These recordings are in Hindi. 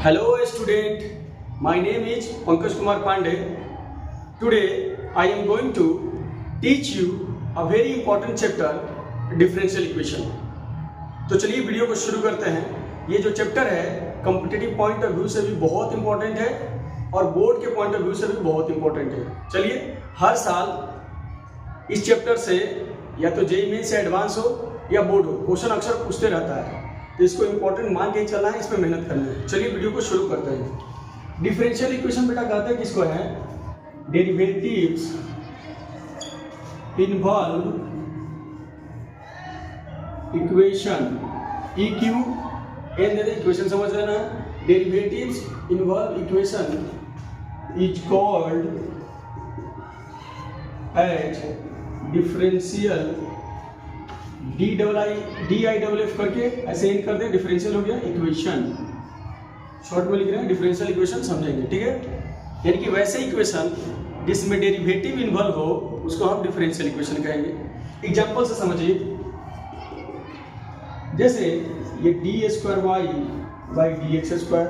Hello student, my name is Pankaj Kumar Pandey. Today I am going to teach you a very important chapter, differential equation. तो चलिए वीडियो को शुरू करते हैं। ये जो चैप्टर है कॉम्पिटिटिव पॉइंट ऑफ व्यू से भी बहुत इंपॉर्टेंट है और बोर्ड के पॉइंट ऑफ व्यू से भी बहुत इंपॉर्टेंट है। चलिए हर साल इस चैप्टर से या तो जेईई मेन से एडवांस हो या बोर्ड हो, क्वेश्चन अक्सर पूछते रहता है, तो इसको इंपॉर्टेंट मान के चलना है, इसमें मेहनत करना है। चलिए वीडियो को शुरू करते हैं। डिफरेंशियल इक्वेशन बेटा कहते हैं किसको है? Derivatives involve equation EQ and the equation समझ लेना। Derivatives involve equation is called as differential DIFF करके ऐसे इन कर दे, डिफरेंशियल हो गया इक्वेशन। शॉर्ट में लिख रहे हैं डिफरेंशियल इक्वेशन, समझेंगे ठीक है। यानी कि वैसे इक्वेशन जिसमें डेरिवेटिव इन्वॉल्व हो उसको हम डिफरेंशियल इक्वेशन कहेंगे। एग्जांपल से समझिए, जैसे ये d² y dx²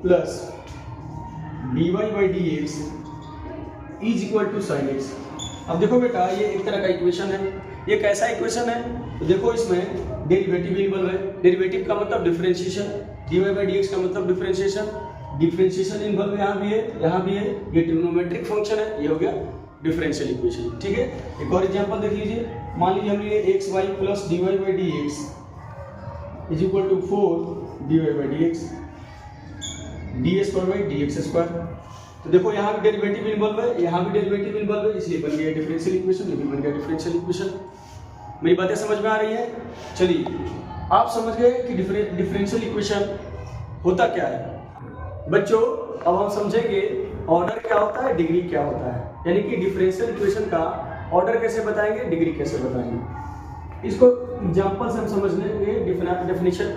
plus dy by dx is equal to sin x। अब देखो बेटा ये एक तरह का इक्वेशन है। ये कैसा इक्वेशन है? तो देखो इसमें डेरिवेटिव इन्वॉल्व है। डेरिवेटिव का मतलब डिफरेंशिएशन, dy by dx का मतलब डिफरेंशिएशन। डिफरेंशिएशन इन्वॉल्व यहाँ भी है, यहाँ भी है। ये ट्रिग्नोमेट्रिक फंक्शन है, ये हो गया डिफरेंशियल इक्वेशन। ठीक है, एक और एग्जांपल देख लीजिए। मान लीजिए हम लिए xy plus dy by dx is equal to 4 dy by dx d² by dx²। तो देखो यहाँ भी डेरिवेटिव इन्वॉल्व है, यहाँ भी डेरिवेटिव इन्वॉल्व है, इसलिए बन गया डिफरेंशियल इक्वेशन। ये भी बन गया डिफरेंशियल इक्वेशन। मेरी बातें समझ में आ रही है? चलिए आप समझ गए कि डिफरेंशियल इक्वेशन होता क्या है। बच्चों अब हम समझेंगे ऑर्डर क्या होता है, डिग्री क्या होता है। यानी कि डिफरेंशियल इक्वेशन का ऑर्डर कैसे बताएंगे, डिग्री कैसे बताएंगे। इसको एग्जाम्पल से हम समझ लेंगे, डेफिनेशन।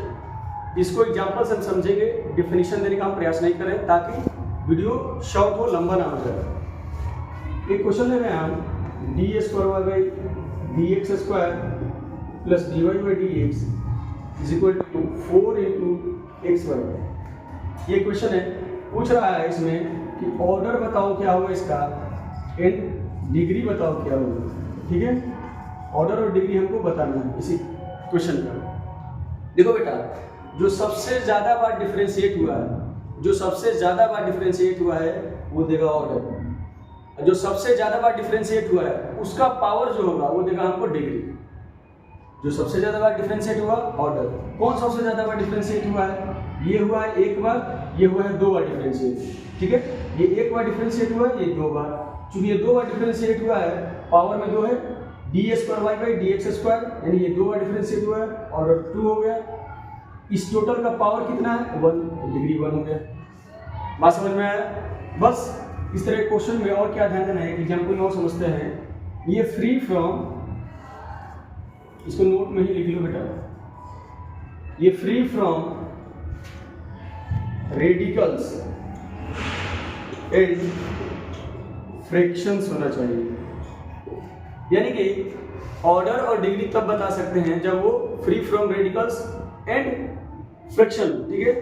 इसको एग्जाम्पल से हम समझेंगे, डेफिनेशन देने का हम प्रयास नहीं करें ताकि वीडियो शॉर्ट हो, लंबा ना हो जाए। एक क्वेश्चन ले रहे हैं हम, d² by dx² plus dy by dx is equal to 4 × xy। ये क्वेश्चन है, पूछ रहा है इसमें कि ऑर्डर बताओ क्या होगा इसका एंड डिग्री बताओ क्या होगा। ठीक है, ऑर्डर और डिग्री हमको बताना है इसी क्वेश्चन का। देखो बेटा, जो सबसे ज्यादा बार डिफरेंशिएट हुआ है, जो सबसे ज्यादा बार डिफरेंशिएट हुआ है वो देगा ऑर्डर। जो सबसे ज्यादा बार डिफरेंशिएट हुआ है उसका पावर जो होगा वो देगा हमको डिग्री। जो सबसे ज्यादा बार डिफरेंशिएट हुआ ऑर्डर। कौन सबसे ज्यादा बार डिफरेंशिएट हुआ है? ये हुआ है एक बार, ये हुआ है 2 बार डिफरेंशिएट। ठीक है, ये 1 बार डिफरेंशिएट हुआ है, ये 2 बार। चूंकि ये 2 बार डिफरेंशिएट हुआ है, पावर में 2 है, d² by dx², यानी ये 2 बार डिफरेंशिएट हुआ है, ऑर्डर 2 हो गया। इस टोटल का पावर कितना है? 1, डिग्री 1 हो गया। बात समझ में आया? बस इस तरह क्वेश्चन में और क्या ध्यान देना है, एग्जाम्पल में और समझते हैं। ये फ्री फ्रॉम, इसको नोट में ही लिख लो बेटा, ये free from radicals and fractions होना चाहिए। यानी कि ऑर्डर और डिग्री तब बता सकते हैं जब वो free from radicals and fraction. ठीक है,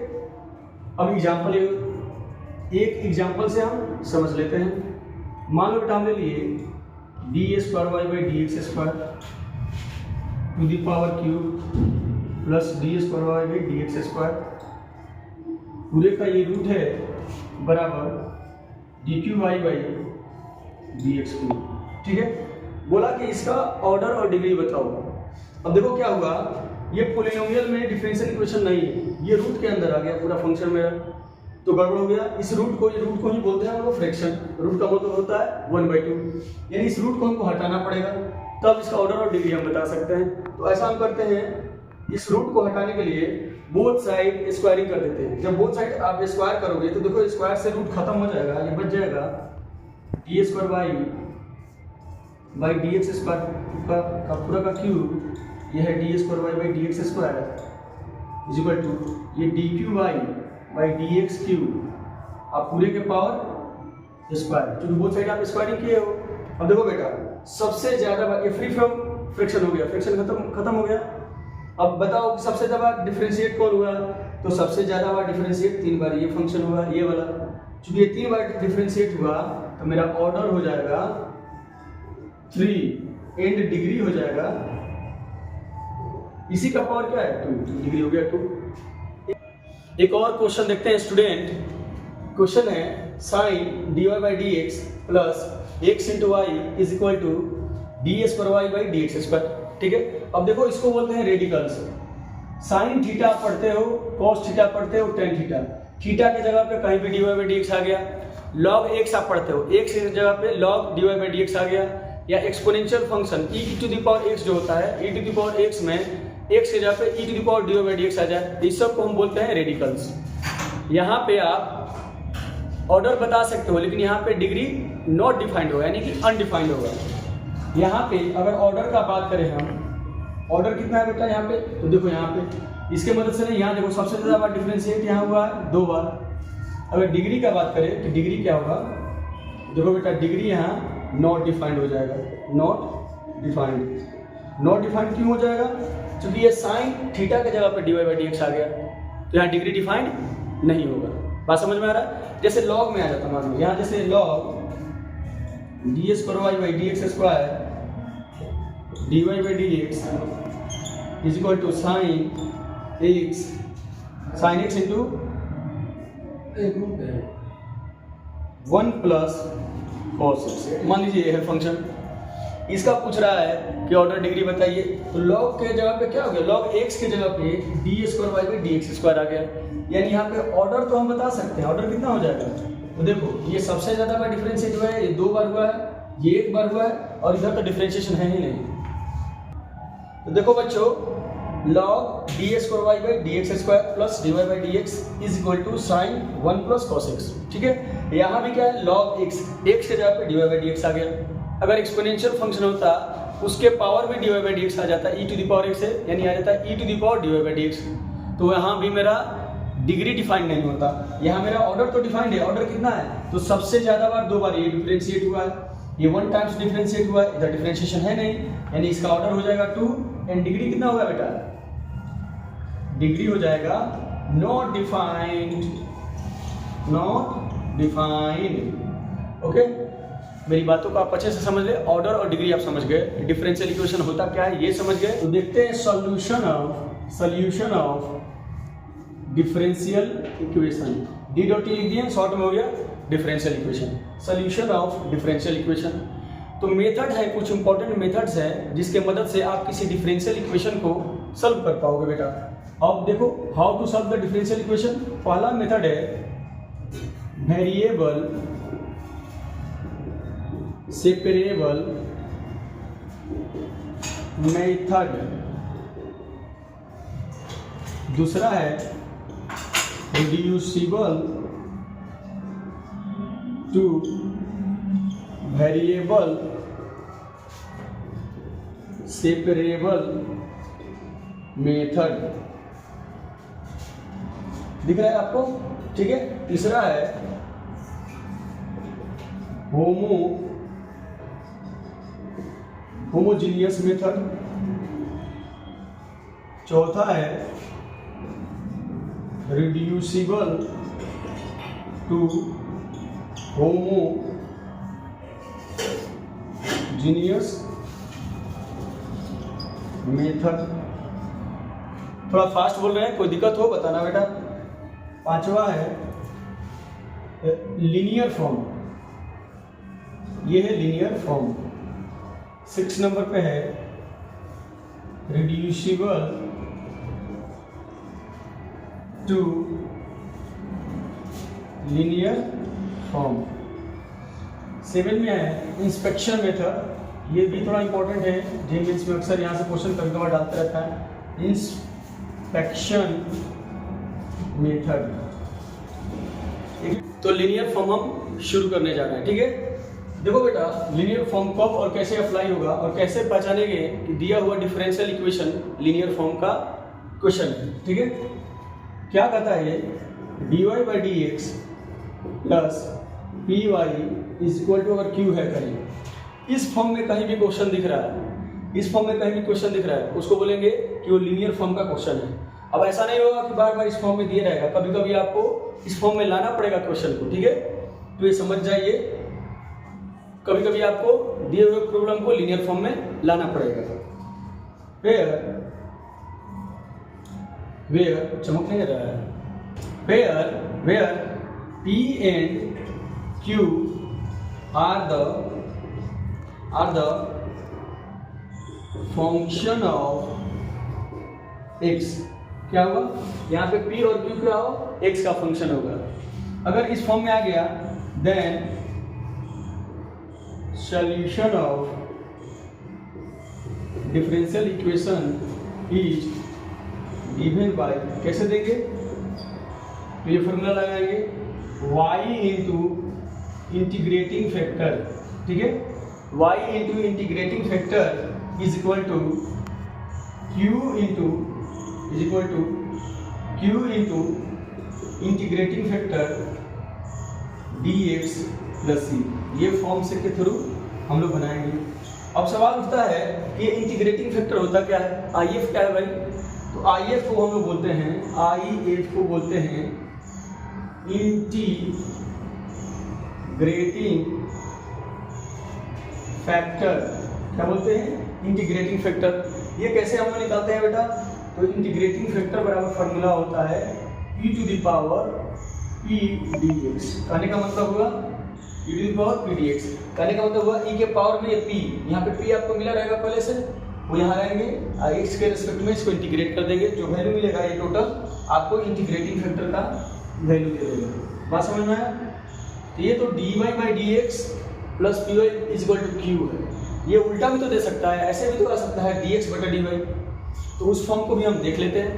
अब एग्जाम्पल, एक एग्जाम्पल से हम समझ लेते हैं। मान लो बेटा हमने लिए d² by dx² to the power cube plus d² by dx²। पूरे का ये रूट है बराबर dqy by dx²। ठीक है, बोला कि इसका ऑर्डर और डिग्री बताओ। अब देखो क्या हुआ, ये पोलिनोमियल में डिफरेंशियल इक्वेशन नहीं है, ये रूट के अंदर आ गया पूरा फंक्शन मेरा, तो गड़बड़ हो गया। इस रूट को ही बोलते हैं हम लोग फ्रैक्शन। रूट का मतलब होता है 1/2, यानी इस रूट को हमको हटाना पड़ेगा, तब इसका ऑर्डर और डिग्री हम बता सकते हैं। तो ऐसा हम करते हैं, इस रूट को हटाने के लिए बोथ साइड स्क्वायरिंग कर देते हैं। जब बोथ साइड आप स्क्वायर करोगे तो देखो स्क्वायर से रूट खत्म हो जाएगा, ये बच जाएगा d² by dx² का पूरा का क्यूब, ये है d² by dx² is equal to ये dqy by dx³ आप पूरे के पावर स्क्वायर, क्योंकि बोथ साइड आप स्क्वायरिंग किए हो। अब देखो बेटा, सबसे ज्यादा बार ये फ्री फ्रॉम फ्रैक्शन हो गया, फ्रैक्शन खत्म हो गया। अब बताओ कि सबसे ज्यादा डिफरेंशिएट कौन हुआ? तो सबसे ज़्यादा बार डिफरेंशिएट 3 बार ये फंक्शन हुआ, ये वाला। चूंकि ये 3 बार डिफरेंशिएट हुआ तो मेरा ऑर्डर हो जाएगा 3 एंड डिग्री हो जाएगा, इसी का पावर क्या है 2, डिग्री हो गया 2। एक और क्वेश्चन देखते हैं स्टूडेंट। क्वेश्चन है sine dy by d x plus x into y is equal to d square y by d x square. ठीक है, अब देखो इसको बोलते हैं रेडिकल्स। साइन थीटा पढ़ते हो, कॉस थीटा पढ़ते हो, टेन थीटा। थीटा की जगह पे कहीं भी dy बाई डी एक्स आ गया। लॉग एक्स आप पढ़ते हो, एक्स की जगह पे log dy by d x आ गया। या exponential function e to the power x जो होता है, e to the power x में x की जगह पे e to the power dy by d x आ जाए, इस सब को हम बोलते हैं रेडिकल्स। यहाँ पे आप ऑर्डर बता सकते हो, लेकिन यहाँ पे डिग्री नॉट डिफाइंड होगा, यानी कि अनडिफाइंड होगा। यहाँ पे अगर ऑर्डर का बात करें हम, ऑर्डर कितना है बेटा यहाँ पे, तो देखो यहाँ पे इसके मदद से यहाँ देखो सबसे ज़्यादा बार डिफरेंशिएट यहाँ हुआ है 2 बार। अगर डिग्री का बात करें तो डिग्री क्या होगा, देखो बेटा डिग्री यहाँ नॉट डिफाइंड हो जाएगा। नॉट डिफाइंड, नॉट डिफाइंड क्यों हो जाएगा, क्योंकि ये साइन थीटा की जगह पे dy बाई डी एक्स आ गया, तो यहाँ डिग्री डिफाइंड नहीं होगा। बात समझ में आ रहा है। जैसे लॉग में आ जाता मान लो, यहाँ जैसे log d square y by d x square dy by d x is equal to sine x into 1 plus cos x. मान लीजिए ये है फंक्शन, इसका पूछ रहा है कि ऑर्डर डिग्री बताइए, तो लॉग के जगह पे क्या हो गया, लॉग एक्स की जगह पे d square y by d x square आ गया। यानी यहाँ पे ऑर्डर तो हम बता सकते हैं, ऑर्डर कितना हो जाएगा, तो देखो ये सबसे ज़्यादा बार डिफरेंशिएट हुआ है, ये 2 बार हुआ है, ये 1 बार हुआ है, और इधर तो डिफरेंशिएशन है ही नहीं। तो देखो बच्चों, log d square y by d x square plus d y by d x is equal to sine 1 plus cos x. ठीक है, यहाँ भी क्या है, log x, x के जगह पे d y by d x आ गया। अगर एक्सपोनेंशियल फंक्शन होता उसके पावर में d y by d x आ जाता, e to the power x है, यानी आ जाता e to the power d y by d x. तो यहाँ भी मेरा डिग्री डिफाइंड नहीं होता, यहाँ मेरा ऑर्डर तो डिफाइंड है। ऑर्डर कितना है, तो सबसे ज़्यादा बार 2 बार ये डिफरेंशिएट हुआ है, ये 1 टाइम्स डिफरेंशिएट हुआ है, इधर डिफरेंशिएशन है नहीं, यानी इसका ऑर्डर हो जाएगा 2 एंड डिग्री कितना होगा बेटा, डिग्री हो जाएगा not defined, not defined. Okay, मेरी बातों को आप अच्छे से समझ ले, ऑर्डर और डिग्री आप समझ गए, डिफरेंशियल इक्वेशन होता क्या है ये समझ गए। तो देखते हैं solution of differential equation. D dot T लिख दिए, शॉर्ट में हो गया differential equation, solution of differential equation. तो मेथड है, कुछ इंपॉर्टेंट मेथड्स हैं जिसके मदद से आप किसी डिफरेंशियल इक्वेशन को सॉल्व कर पाओगे बेटा। अब देखो how to solve the differential equation. पहला मेथड है वेरिएबल सेपरेबल मेथड, दूसरा है reducible to variable separable method, दिख रहा है आपको, ठीक है। तीसरा है होमोजीनियस मेथड, चौथा है रिड्यूसिबल टू होमोजीनियस मेथड। थोड़ा फास्ट बोल रहे हैं, कोई दिक्कत हो बताना बेटा। पांचवा है लीनियर फॉर्म, ये है लीनियर फॉर्म। 6 नंबर पे है रिड्यूसिबल टू लीनियर फॉर्म। 7 में है इंस्पेक्शन मेथड, ये भी थोड़ा इंपॉर्टेंट है, जेमेंस में अक्सर यहाँ से क्वेश्चन कभी कभार डालते रहता है। Inspection method. तो लीनियर फॉर्म हम शुरू करने जा रहे हैं, ठीक है। देखो बेटा, लीनियर फॉर्म कब और कैसे अप्लाई होगा और कैसे पहचानेंगे कि दिया हुआ डिफरेंशियल इक्वेशन लीनियर फॉर्म का क्वेश्चन है, ठीक है। क्या कहता है ये, dy by d x plus p y is equal to, अगर क्यू है कहीं इस फॉर्म में कहीं भी क्वेश्चन दिख रहा है, इस फॉर्म में कहीं भी क्वेश्चन दिख रहा है, उसको बोलेंगे कि वो लीनियर फॉर्म का क्वेश्चन है। अब ऐसा नहीं होगा कि बार बार इस फॉर्म में दिया रहेगा, कभी कभी आपको इस फॉर्म में लाना पड़ेगा क्वेश्चन को, ठीक है। तो ये समझ जाइए, कभी कभी आपको दिए हुए प्रॉब्लम को लीनियर फॉर्म में लाना पड़ेगा। वेयर चमक नहीं रहा है, where P and Q are the function of x। क्या होगा यहाँ पे P और Q क्या हो, x का फंक्शन होगा। अगर इस फॉर्म में आ गया then solution of differential equation is given by, कैसे देंगे, तो ये फॉर्मूला लगाएंगे y इंटू इंटीग्रेटिंग फैक्टर, ठीक है, y into integrating factor is equal to q into integrating factor dx plus c। ये फॉर्म से के थ्रू हम लोग बनाएंगे। अब सवाल उठता है कि इंटीग्रेटिंग फैक्टर होता क्या है, IF क्या है भाई, तो IF को हम लोग बोलते हैं, IF को बोलते हैं इंटीग्रेटिंग फैक्टर। क्या बोलते हैं, इंटीग्रेटिंग फैक्टर। ये कैसे हम लोग निकालते हैं बेटा, तो इंटीग्रेटिंग फैक्टर बराबर फॉर्मूला होता है e to the power p dx। कहने का मतलब हुआ e to the power p dx, कहने का मतलब हुआ e के पावर में ये p, यहाँ पे p आपको मिला रहेगा पहले से, वो यहाँ रहेंगे, x के रिस्पेक्ट में इसको इंटीग्रेट कर देंगे, जो वैल्यू मिलेगा ये टोटल आपको इंटीग्रेटिंग फैक्टर का वैल्यू दे देगा। बात समझ में आया। तो ये तो dy by dx plus py is equal to q है। ये उल्टा भी तो दे सकता है, ऐसे भी तो आ सकता है dx बटा dy। तो उस फॉर्म को भी हम देख लेते हैं,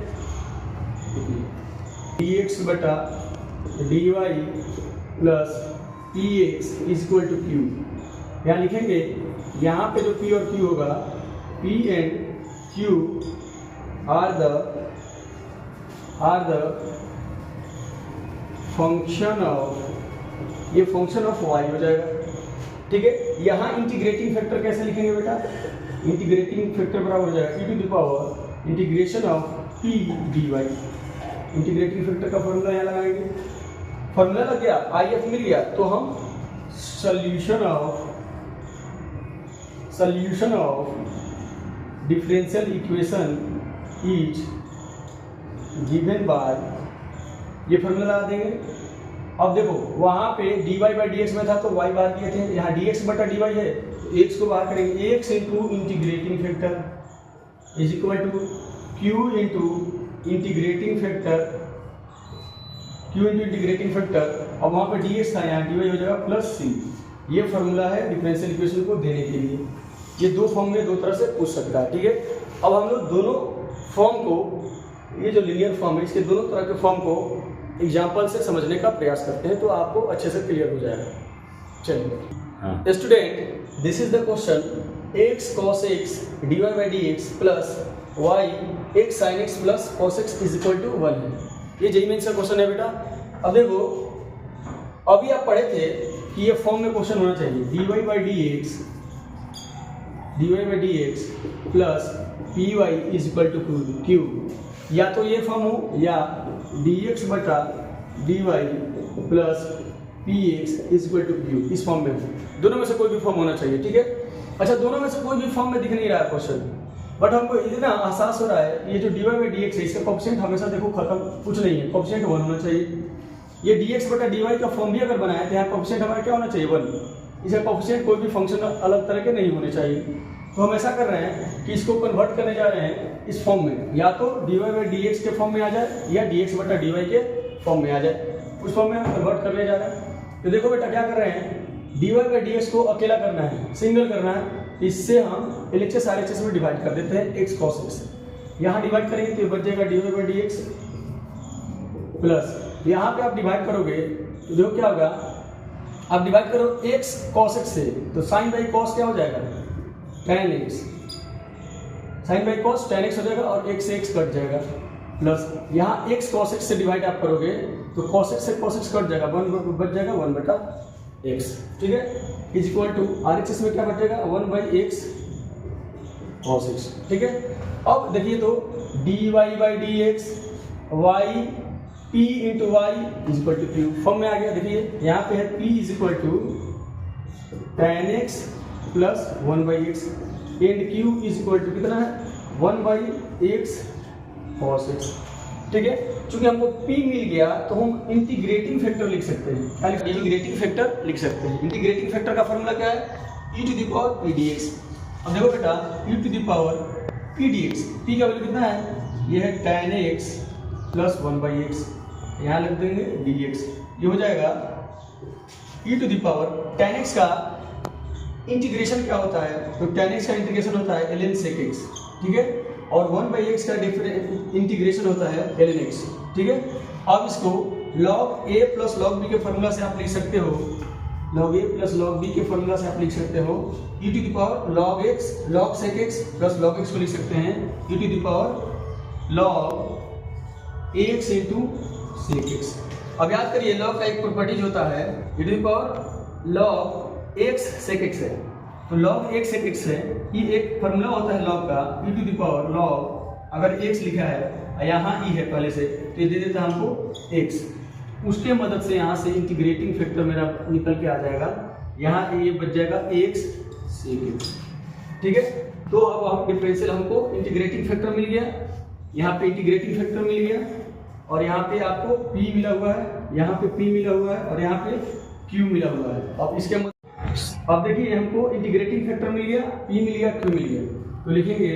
dx बटा dy plus px is equal to q। यहाँ लिखेंगे, यहाँ पे जो p और q होगा, p and q are the function of, ये फंक्शन ऑफ y हो जाएगा, ठीक है। यहाँ इंटीग्रेटिंग फैक्टर कैसे लिखेंगे बेटा, इंटीग्रेटिंग फैक्टर बराबर हो जाएगा e to the power integration of p dy। Integrating factor का फॉर्मूला यहाँ लगाएंगे, फॉर्मूला लग गया, IF मिल गया, तो हम solution of differential equation is given bye, ये फॉर्मूला लगा देंगे। अब देखो वहाँ पे dy बाई dx में था तो y बाहर किए थे, यहाँ dx बटा dy है, तो x को बाहर करेंगे, x into integrating factor is equal to q into integrating factor, और वहाँ पे dx था, यहाँ dy हो जाएगा प्लस c। ये फॉर्मूला है डिफरेंशियल इक्वेशन को देने के लिए। ये दो फॉर्म में दो तरह से पूछ सकता है, ठीक है। अब हम लोग दोनों फॉर्म को, ये जो लीनियर फॉर्म है, इसके दोनों तरह के फॉर्म को एग्जाम्पल से समझने का प्रयास करते हैं, तो आपको अच्छे से क्लियर हो जाएगा। चलिए student, this is the question x cos x dy by dx plus y x sin x plus cos x is equal to 1 है। ये जेईई मेंस का क्वेश्चन है बेटा। अब देखो, अभी आप पढ़े थे कि ये फॉर्म में क्वेश्चन होना चाहिए, dy by dx plus py is equal to q। या तो ये फॉर्म हो, या dx बटा dy plus px is equal to q, इस फॉर्म में हो। दोनों में से कोई भी फॉर्म होना चाहिए, ठीक है। अच्छा, दोनों में से कोई भी फॉर्म में दिख नहीं रहा है क्वेश्चन, बट हमको इतना एहसास हो रहा है, ये जो dy बाई dx है, इसका कोएफिशिएंट हमेशा देखो खत्म कुछ नहीं है, कोएफिशिएंट 1 होना चाहिए। ये dx बटा dy का फॉर्म भी अगर बनाया तो यहाँ कोएफिशिएंट हमारा क्या होना चाहिए, 1। इसका कोएफिशिएंट कोई भी फंक्शन अलग तरह के नहीं होने चाहिए। तो हम ऐसा कर रहे हैं कि इसको कन्वर्ट करने जा रहे हैं इस फॉर्म में, या तो dy बाई dx के फॉर्म में आ जाए, या dx बटा dy के फॉर्म में आ जाए, उस फॉर्म में हम कन्वर्ट करने जा रहे हैं। तो देखो बेटा क्या कर रहे हैं, dy बाई dx को अकेला करना है, सिंगल करना है, इससे हम LHS RHS में डिवाइड कर देते हैं x cos x। यहाँ डिवाइड करेंगे तो बच जाएगा dy बाई dx प्लस, यहाँ पे आप डिवाइड करोगे तो देखो क्या होगा, आप डिवाइड करो x cos x से, तो साइन बाई cos क्या हो जाएगा, tan x, sine by cos tan x हो जाएगा, और x से x कट जाएगा, प्लस यहाँ x cos x से डिवाइड आप करोगे तो cos x से cos x कट जाएगा, 1 बच जाएगा 1 बटा x, ठीक है, इज इक्वल टू RHS में क्या बचेगा, 1 बाई x cos x, ठीक है। अब देखिए तो d y by d x y p into y is equal to q. Form में आ गया। देखिए यहाँ पे है p is equal to tan x plus 1/x and q is equal to कितना है 1/x cos x। ठीक है, चूंकि हमको p मिल गया तो हम इंटीग्रेटिंग फैक्टर लिख सकते हैं। इंटीग्रेटिंग फैक्टर लिख सकते हैं। इंटीग्रेटिंग फैक्टर का फॉर्मूला क्या है e to the power p dx। अब देखो बेटा e to the power p dx, p का वैल्यू कितना है, ये है tan x प्लस 1/x, यहाँ लिख देंगे dx। ये हो जाएगा e to the power tan x का इंटीग्रेशन क्या होता है, तो tan x का इंटीग्रेशन होता है ln sec x। ठीक है, और 1/x का इंटीग्रेशन होता है ln x। ठीक है, अब इसको log a plus log b के फॉर्मूला से आप लिख सकते हो, log a plus log b के फॉर्मूला से आप लिख सकते हो e to the power log x log sec x plus log x को लिख सकते हैं e to the power log ax into sec x। अब याद करिए log का एक प्रॉपर्टीज होता है e to the power log x sec x है, तो log x sec x है, ये एक फॉर्मूला होता है log का e to the power log, अगर x लिखा है यहाँ e है पहले से तो ये दे देता है हमको x, उसके मदद से यहाँ से इंटीग्रेटिंग फैक्टर मेरा निकल के आ जाएगा, यहाँ ये बच जाएगा x sec x। ठीक है, तो अब हम डिफरेंशियल हमको इंटीग्रेटिंग फैक्टर मिल गया, यहाँ पे इंटीग्रेटिंग फैक्टर मिल गया और यहाँ पे आपको p मिला हुआ है, यहाँ पे p मिला हुआ है और यहाँ पे q मिला हुआ है। अब इसके अब देखिए हमको इंटीग्रेटिंग फैक्टर मिल गया, p मिल गया, q मिल गया, तो लिखेंगे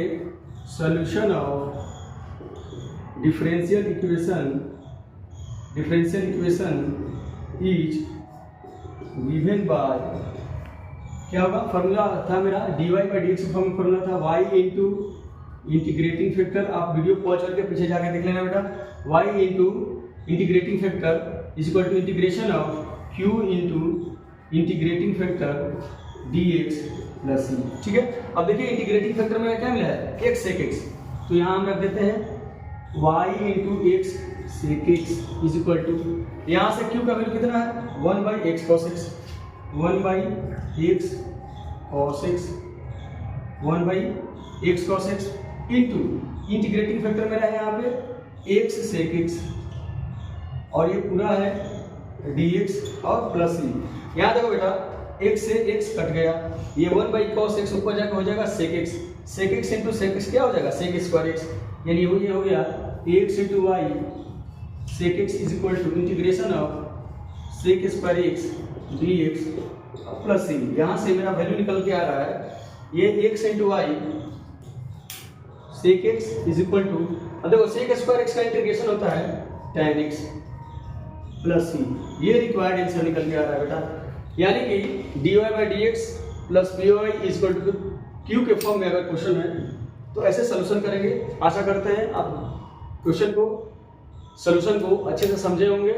solution of differential equation is given by, क्या होगा, फॉर्मूला था मेरा dy by d x, formula था y इंटू इंटीग्रेटिंग फैक्टर। आप वीडियो पॉज करके पीछे जाके देख लेना बेटा, y into integrating factor is equal to integration of q into integrating factor dx plus c। ठीक है, अब देखिए इंटीग्रेटिंग फैक्टर में क्या मिला है x sec x, तो यहाँ हम रख देते हैं y into x sec x is equal to, यहाँ से q का वैल्यू कितना है 1/x cos x, 1/x cos x, 1/x cos x into integrating factor मेरा है यहाँ पे x sec x और ये पूरा है dx और प्लस c। यहाँ देखो बेटा x से x कट गया, ये 1/cos x ऊपर जाकर हो जाएगा sec x into sec x क्या हो जाएगा sec स्क्वायर x, यानी ये हो गया x into y sec x is equal to integration of sec square x dx plus c। यहाँ से मेरा वैल्यू निकल के आ रहा है ये x into y sec x is equal to, अब देखो sec स्क्वायर x का इंटीग्रेशन होता है tan x प्लस c, ये रिक्वायर्ड आंसर निकल के आ रहा है बेटा, यानी कि dy by d x plus p y is equal to q के फॉर्म में अगर क्वेश्चन है तो ऐसे सोल्यूशन करेंगे। आशा करते हैं आप क्वेश्चन को सोल्यूशन को अच्छे से समझे होंगे।